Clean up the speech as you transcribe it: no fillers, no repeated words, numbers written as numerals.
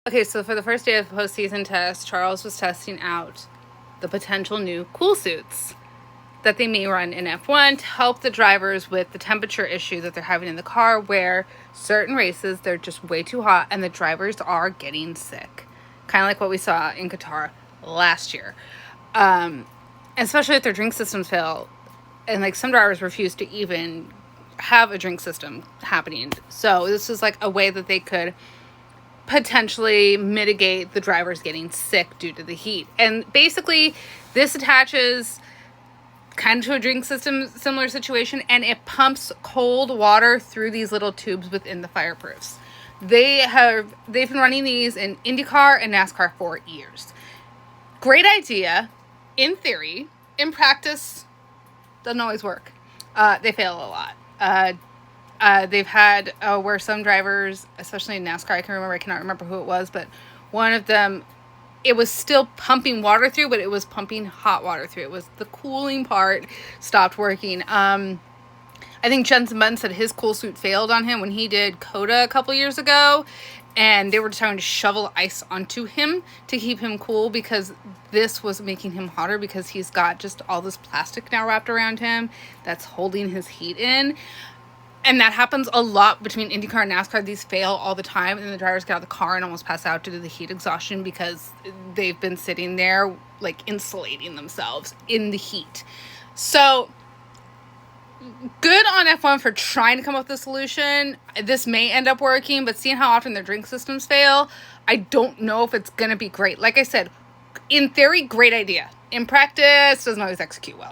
Okay, so for the first day of the postseason test, Charles was testing out the potential new cool suits that they may run in F1 to help the drivers with the temperature issue that they're having in the car, where certain races, they're just way too hot and the drivers are getting sick. Kind of like what we saw in Qatar last year. Especially if their drink systems fail, and like some drivers refuse to even have a drink system happening. So this is like a way that they could potentially mitigate the drivers getting sick due to the heat. And basically, this attaches kind of to a drink system similar situation, and it pumps cold water through these little tubes within the fireproofs. They've been running these in IndyCar and NASCAR for years. Great idea in theory. In practice, doesn't always work. They fail a lot. They've had where some drivers, especially in NASCAR, I cannot remember who it was, but one of them, it was still pumping water through, but it was pumping hot water through. It was the cooling part stopped working. I think Jenson Button said his cool suit failed on him when he did COTA a couple years ago, and they were trying to shovel ice onto him to keep him cool because this was making him hotter because he's got just all this plastic now wrapped around him that's holding his heat in. And that happens a lot between IndyCar and NASCAR. These fail all the time, and the drivers get out of the car and almost pass out due to the heat exhaustion because they've been sitting there, like, insulating themselves in the heat. So, good on F1 for trying to come up with a solution. This may end up working, but seeing how often their drink systems fail, I don't know if it's going to be great. Like I said, in theory, great idea. In practice, doesn't always execute well.